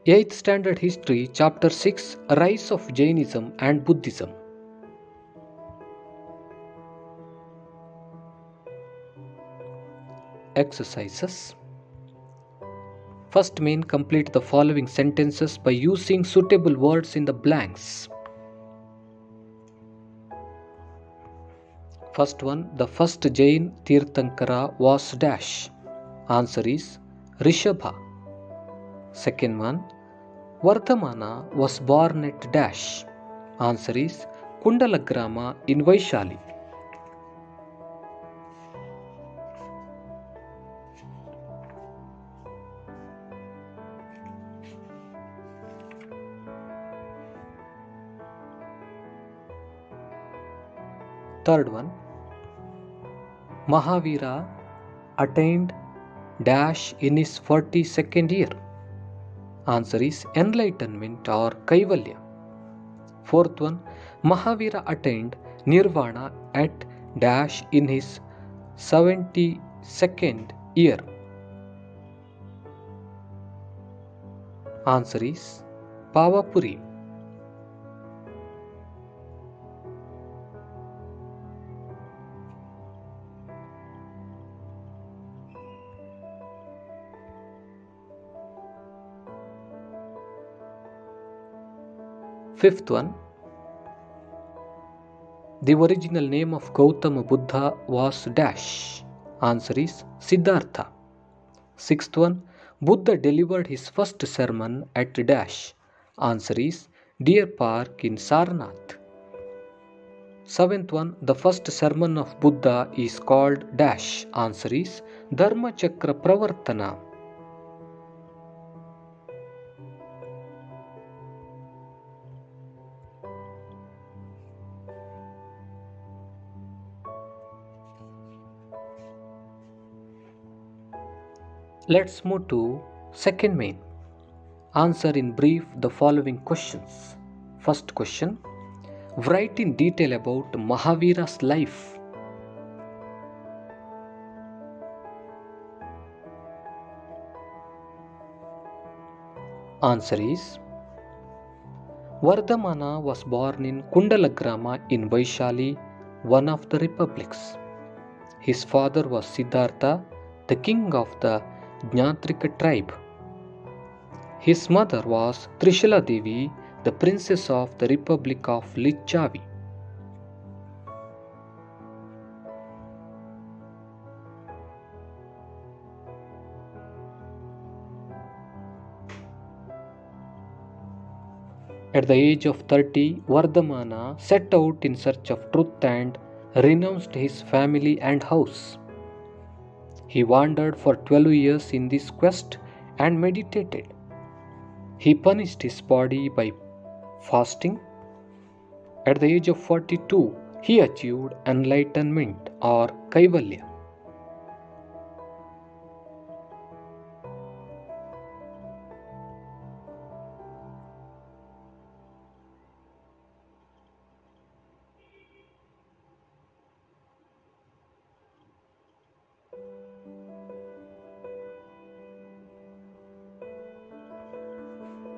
8th Standard History, Chapter 6, Rise of Jainism and Buddhism. Exercises. First main, complete the following sentences by using suitable words in the blanks. First one, the first Jain Tirthankara was dash. Answer is Rishabha. Second one, Vardhamana was born at dash. Answer is Kundalagrama in Vaishali. Third one, Mahavira attained dash in his 42nd year. Answer is enlightenment or Kaivalya. Fourth one, Mahavira attained nirvana at dash in his 72nd year. Answer is Pavapuri. Fifth one, the original name of Gautama Buddha was dash. Answer is Siddhartha. Sixth one, Buddha delivered his first sermon at dash. Answer is Deer Park in Sarnath. Seventh one, the first sermon of Buddha is called dash. Answer is Dharma Chakra Pravartana. Let's move to second main. Answer in brief the following questions. First question, write in detail about Mahavira's life. Answer is Vardhamana was born in Kundalagrama in Vaishali, one of the republics. His father was Siddhartha, the king of the Jnatrika tribe. His mother was Trishula Devi, the princess of the Republic of Licchavi. At the age of 30, Vardhamana set out in search of truth and renounced his family and house. He wandered for 12 years in this quest and meditated. He punished his body by fasting. At the age of 42, he achieved enlightenment or Kaivalya.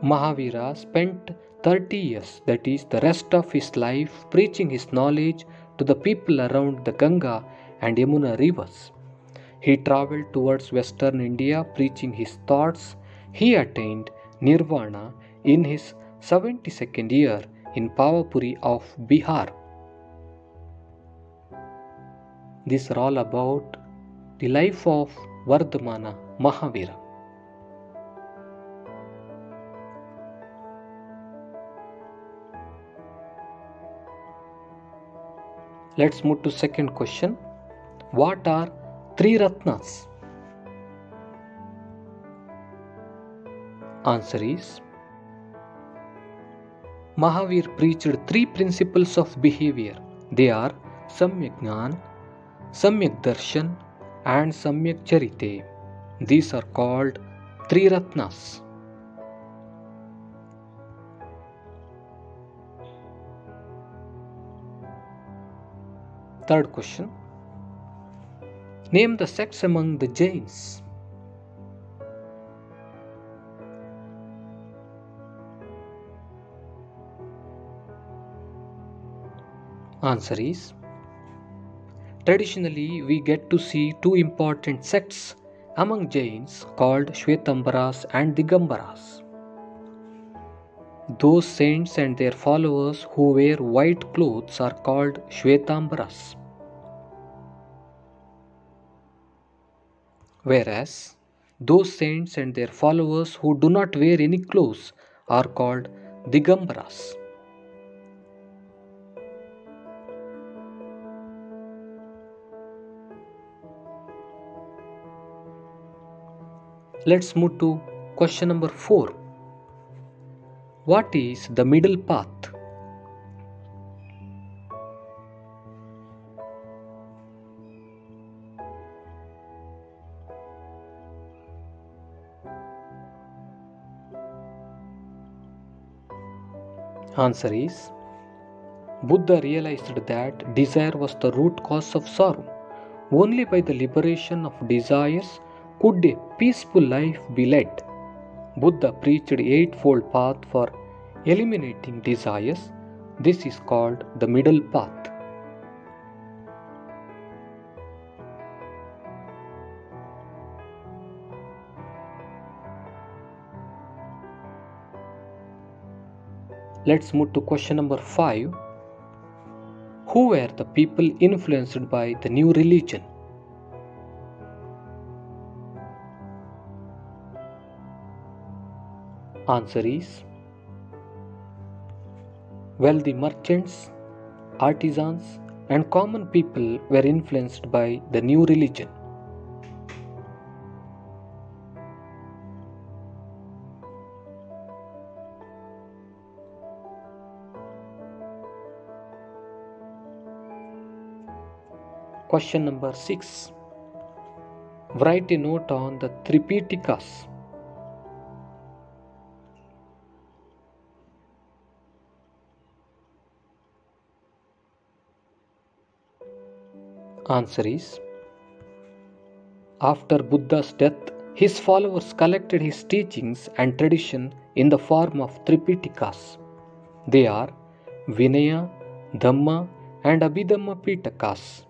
Mahavira spent 30 years, that is, the rest of his life, preaching his knowledge to the people around the Ganga and Yamuna rivers. He travelled towards western India preaching his thoughts. He attained nirvana in his 72nd year in Pavapuri of Bihar. These are all about the life of Vardhamana Mahavira. Let's move to second question. What are three Ratnas? Answer is Mahavir preached three principles of behavior. They are Samyak Jnan, Samyak Darshan and Samyak Charite. These are called three Ratnas. Third question. Name the sects among the Jains. Answer is, traditionally we get to see two important sects among Jains called Shvetambaras and Digambaras. Those saints and their followers who wear white clothes are called Shvetambaras, whereas those saints and their followers who do not wear any clothes are called Digambaras. Let's move to question number 4. What is the middle path? Answer is, Buddha realized that desire was the root cause of sorrow. Only by the liberation of desires could a peaceful life be led. Buddha preached the eightfold path for eliminating desires. This is called the middle path. Let's move to question number 5. Who were the people influenced by the new religion? Answer is, wealthy merchants, artisans, and common people were influenced by the new religion. Question number 6. Write a note on the Tripitakas. Answer is, after Buddha's death, his followers collected his teachings and tradition in the form of Tripitakas. They are Vinaya, Dhamma, and Abhidhamma Pitakas.